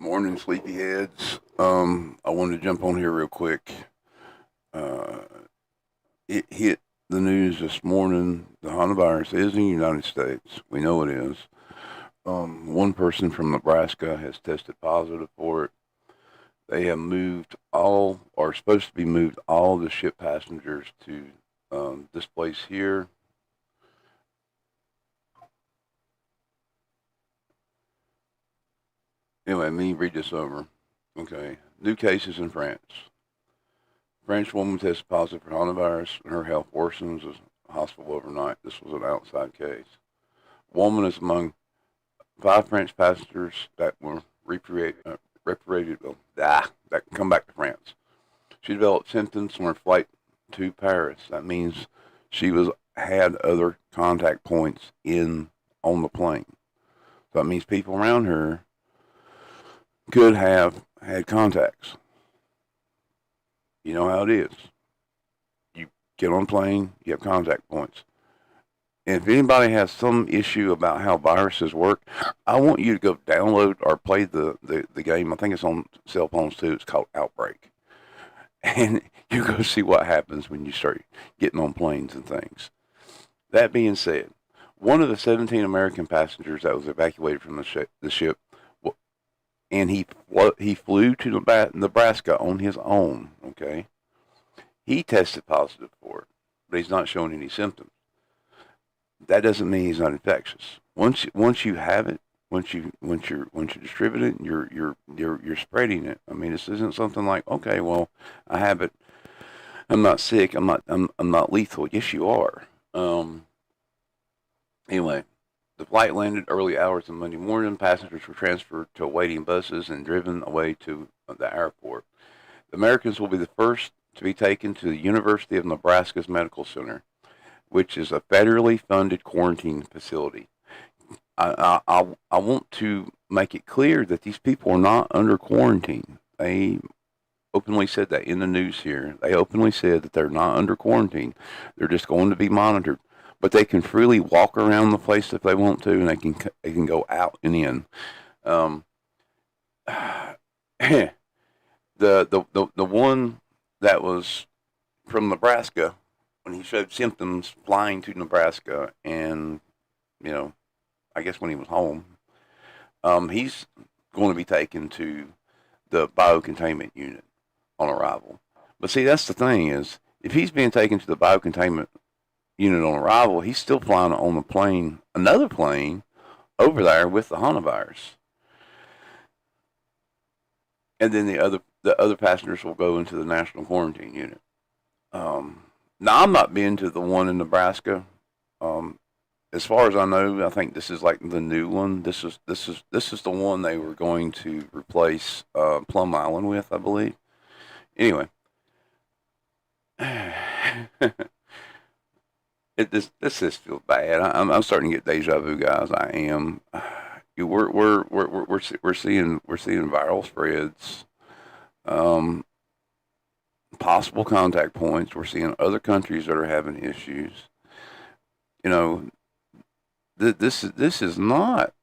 Morning, sleepyheads. I wanted to jump on here real quick. Uh, it hit the news this morning. The hantavirus is in the United States. We know it is. One person from Nebraska has tested positive for it. They have moved all, or supposed to be moved all the ship passengers to this place here. Anyway, let me read this over. Okay. New cases in France. French woman tested positive for coronavirus and her health worsens as hospital overnight. This was an outside case. Woman is among 5 French passengers that were reparated that come back to France. She developed symptoms on her flight to Paris. That means she was had other contact points in on the plane. So that means people around her could have had contacts. You know how it is. You get on a plane, you have contact points. And if anybody has some issue about how viruses work, I want you to go download or play the game. I think it's on cell phones too. It's called Outbreak. And you go see what happens when you start getting on planes and things. That being said, one of the 17 American passengers that was evacuated from the ship, and he flew to Nebraska on his own, okay? He tested positive for it, but he's not showing any symptoms. That doesn't mean he's not infectious. Once you have it, once you distribute it, you're spreading it. I mean, this isn't something like, okay, well, I have it. I'm not sick. I'm not lethal. Yes, you are. Anyway, the flight landed early hours of Monday morning. Passengers were transferred to awaiting buses and driven away to the airport. The Americans will be the first to be taken to the University of Nebraska's Medical Center, which is a federally funded quarantine facility. I want to make it clear that these people are not under quarantine. They openly said that in the news here. They openly said that they're not under quarantine. They're just going to be monitored. But they can freely walk around the place if they want to, and they can go out and in. The one that was from Nebraska, when he showed symptoms flying to Nebraska, and I guess when he was home, he's going to be taken to the biocontainment unit on arrival. But see, that's the thing is, if he's being taken to the biocontainment unit on arrival, he's still flying on the plane, another plane, over there with the hantavirus. And then the other passengers will go into the national quarantine unit. Now I'm not been to the one in Nebraska. As far as I know, I think this is like the new one. This is the one they were going to replace Plum Island with, I believe. Anyway, this just feels bad. I'm starting to get deja vu, guys. I am. We're seeing viral spreads, possible contact points. We're seeing other countries that are having issues. This is not.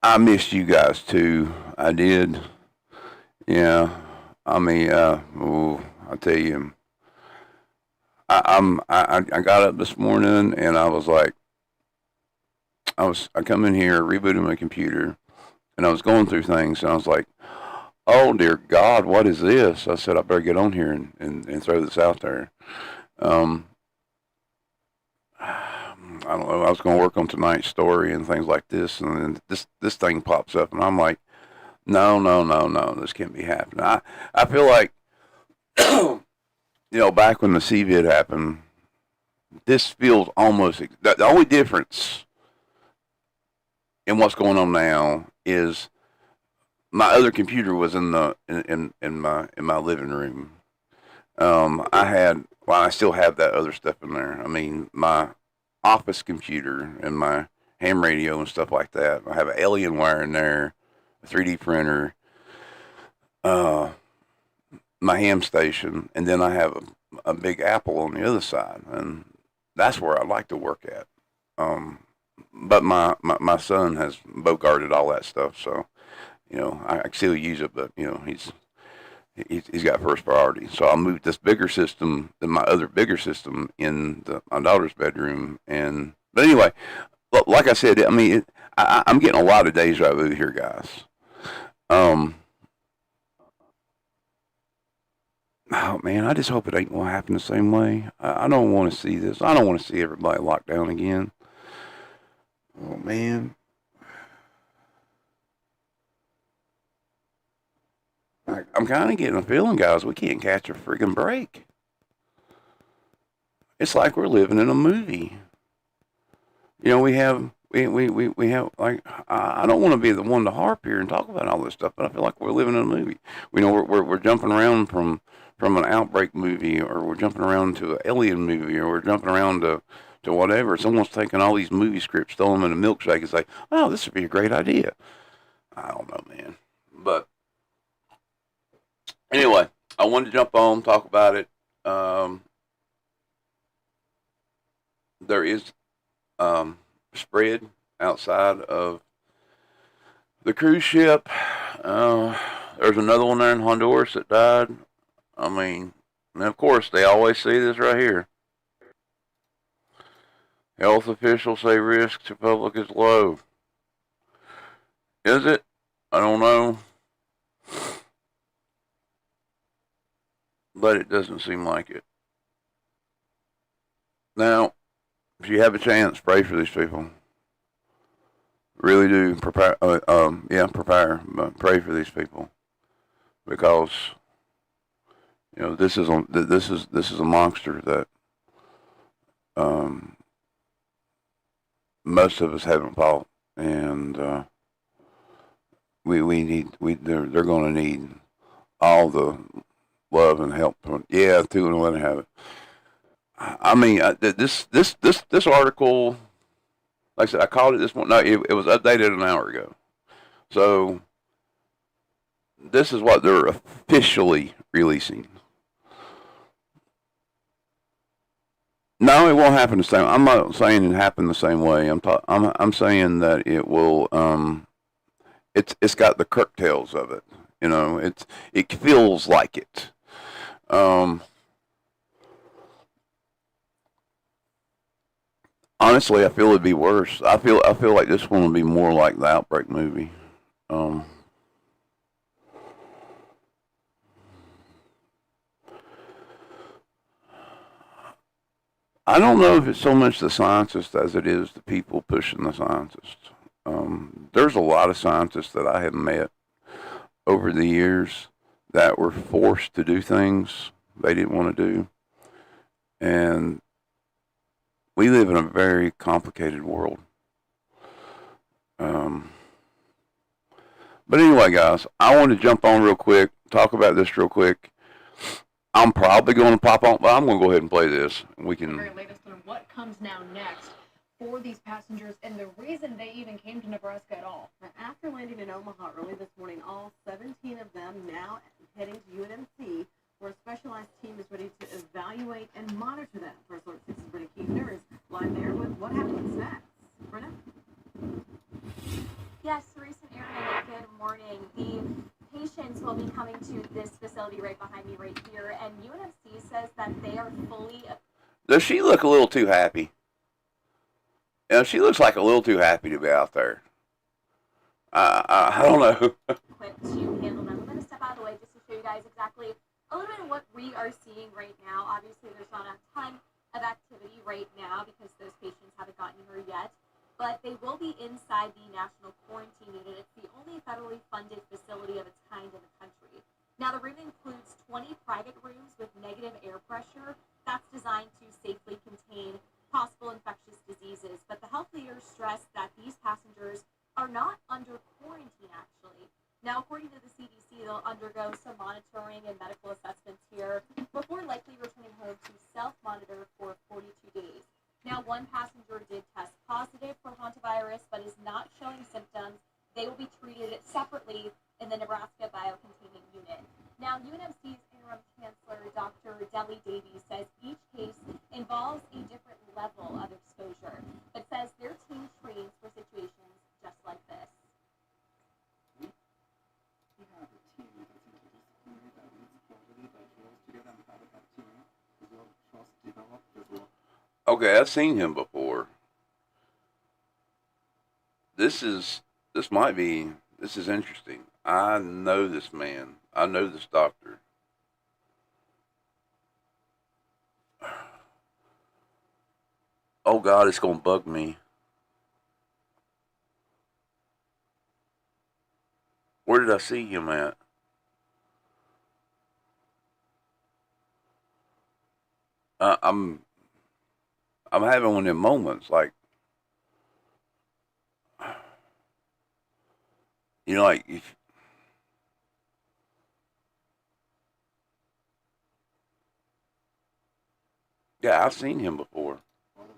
I missed you guys too. I did. Yeah. I mean, I tell you, I got up this morning and I was like, I come in here, rebooted my computer, and I was going through things, and I was like, oh dear God, what is this? I said I better get on here and throw this out there. I don't know. I was going to work on tonight's story and things like this, and then this thing pops up, and I'm like, no, this can't be happening. I feel like, back when the CVID happened, this feels almost the only difference in what's going on now is my other computer was in my living room. I still have that other stuff in there. I mean, my office computer and my ham radio and stuff like that. I have an Alienware in there, a 3D printer, my ham station, and then I have a big Apple on the other side, and that's where I like to work at. but my son has bogarted all that stuff, so I can still use it, but he's got first priority. So I moved this bigger system than my other bigger system in my daughter's bedroom, and but anyway, like I said, I mean, I'm getting a lot of deja vu here, guys. Um, oh man, I just hope it ain't gonna happen the same way. I don't want to see this. I don't want to see everybody locked down again. Oh man. I'm kind of getting a feeling, guys, we can't catch a friggin' break. It's like we're living in a movie. We have like I don't want to be the one to harp here and talk about all this stuff, but I feel like we're living in a movie. We're jumping around from an outbreak movie, or we're jumping around to an alien movie, or we're jumping around to whatever. Someone's taking all these movie scripts, throw them in a milkshake, and say, "Oh, this would be a great idea." I don't know, man. But anyway, I wanted to jump on, talk about it. Um, there is spread outside of the cruise ship. Uh, there's another one there in Honduras that died. I mean, and of course, they always say this right here. Health officials say risk to public is low. Is it? I don't know. But it doesn't seem like it. Now, if you have a chance, pray for these people. Really do prepare. Prepare. But pray for these people, because this is a monster that um, most of us haven't fought, and they're going to need all the love and help. Yeah, too, and let them have it. I mean, this article, like I said, I called it this one. No, it was updated an hour ago. So this is what they're officially releasing. No, it won't happen the same. I'm not saying it happened the same way. I'm saying that it will. It's got the curtails of it. It feels like it. Um, Honestly, I feel it'd be worse. I feel like this one would be more like the Outbreak movie. Um, I don't know if it's so much the scientists as it is the people pushing the scientists. There's a lot of scientists that I have met over the years that were forced to do things they didn't want to do, and we live in a very complicated world. Um, but anyway, guys, I want to jump on real quick, talk about this real quick. I'm probably going to pop on, but I'm going to go ahead and play this. We can. Very latest on what comes now next for these passengers and the reason they even came to Nebraska at all. Now, after landing in Omaha early this morning, all 17 of them now heading to UNMC, where a specialized team is ready to evaluate and monitor them. First Alert 6's Britta Keefner is live there with what happens next. Britta? Yes, recent area. Good morning. The patients will be coming to this facility right behind me right here, and UNMC says that they are fully. Does she look a little too happy? She looks like a little too happy to be out there. I don't know. Equipped to handle them. I'm going to step out of the way just to show you guys exactly a little bit of what we are seeing right now. Obviously, there's not a ton of activity right now because those patients haven't gotten here yet. But they will be inside the National Quarantine Unit. It's the only federally funded facility of its kind in the country. Now, the room includes 20 private rooms with negative air pressure. That's designed to safely contain possible infectious diseases. But the health leaders stress that these passengers are not under quarantine, actually. Now, according to the CDC, they'll undergo some monitoring and medical assessments here before likely returning home to self-monitor for 42 days. Now, one passenger did test positive for hantavirus, but is not showing symptoms. They will be treated separately in the Nebraska Biocontainment Unit. Now, UNMC's interim chancellor, Dr. Deli Davies, says each case involves a different level of exposure, but says their team trains Okay, I've seen him before. This is interesting. I know this man. I know this doctor. Oh God, it's gonna bug me. Where did I see him at? I'm having one of them moments, like, like if yeah, I've seen him before. A lot of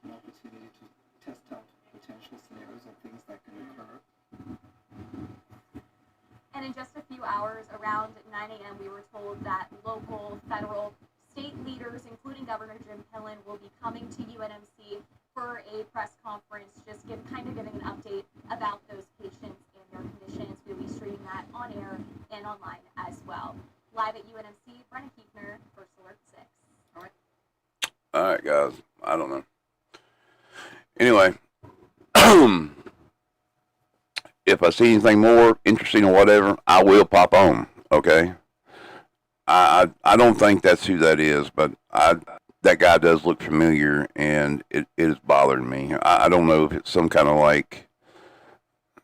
an opportunity to test out potential scenarios of things that can occur. And in just a few hours, around 9 a.m., we were told that local, federal, state leaders, including Governor Jim Pillen, will be coming to UNMC for a press conference, just giving an update about those patients and their conditions. We'll be streaming that on air and online as well. Live at UNMC, Brenna Kiefner, First Alert 6. All right, guys. I don't know. Anyway, if I see anything more interesting or whatever, I will pop on. Okay. I don't think that's who that is, but that guy does look familiar, and it is bothering me. I don't know if it's some kind of like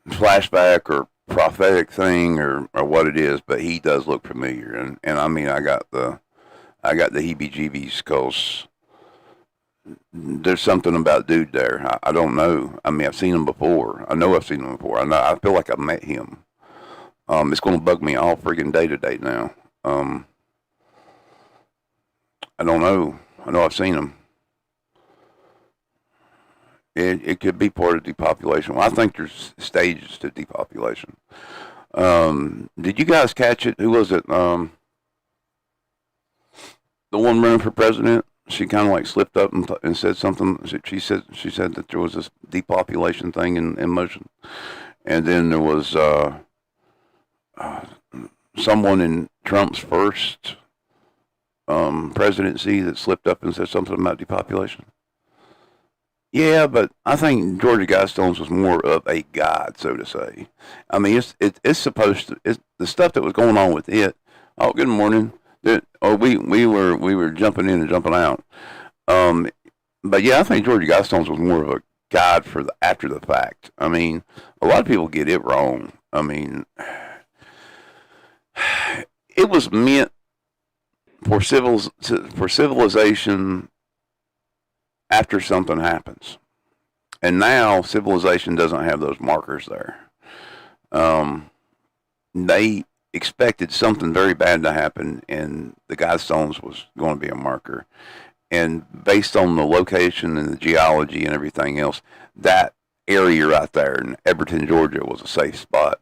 flashback or prophetic thing or what it is, but he does look familiar, and I mean I got the heebie-jeebies because there's something about dude there. I don't know. I mean, I've seen him before. I know I've seen him before. I feel like I've met him. It's going to bug me all friggin' day to day now. I don't know. I know I've seen him. It could be part of depopulation. Well, I think there's stages to depopulation. Did you guys catch it? Who was it? The one running for president? She kind of like slipped up and said something. She said that there was this depopulation thing in motion, and then there was someone in Trump's first presidency that slipped up and said something about depopulation. Yeah, but I think Georgia Guidestones was more of a guide, so to say. I mean, it's supposed to. The stuff that was going on with it. Oh, good morning. We were jumping in and jumping out. But yeah, I think Georgia Guidestones was more of a guide for after the fact. I mean, a lot of people get it wrong. I mean, it was meant for civilization after something happens, and now civilization doesn't have those markers there. They expected something very bad to happen, and the Guidestones was going to be a marker. And based on the location and the geology and everything else, that area right there in Everton, Georgia, was a safe spot.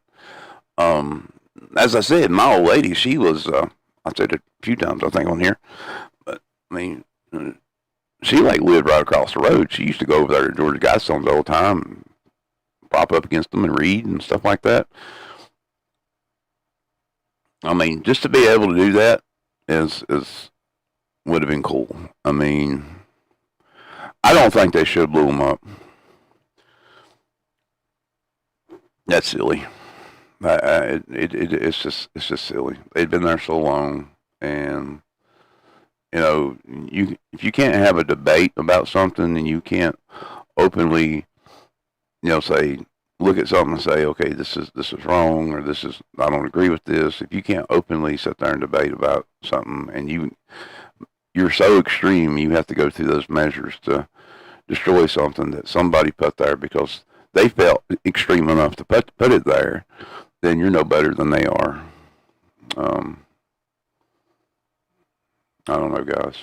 As I said, my old lady, she was, I've said it a few times, I think, on here, but I mean, she like lived right across the road. She used to go over there to Georgia Guidestones all the time, and prop up against them and read and stuff like that. I mean, just to be able to do that is would have been cool. I mean, I don't think they should have blew them up. That's silly. It's just silly. They'd been there so long, and if you can't have a debate about something, and you can't openly, say, look at something and say, okay, this is wrong, or I don't agree with this. If you can't openly sit there and debate about something, and you're so extreme, you have to go through those measures to destroy something that somebody put there because they felt extreme enough to put it there, then you're no better than they are. I don't know, guys.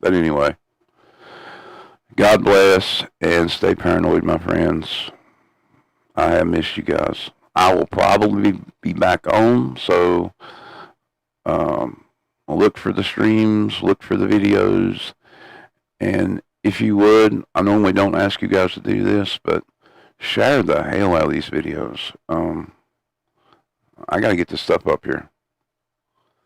But anyway, God bless and stay paranoid, my friends. I have missed you guys. I will probably be back on, so look for the streams, look for the videos, and if you would, I normally don't ask you guys to do this, but share the hell out of these videos. I got to get this stuff up here.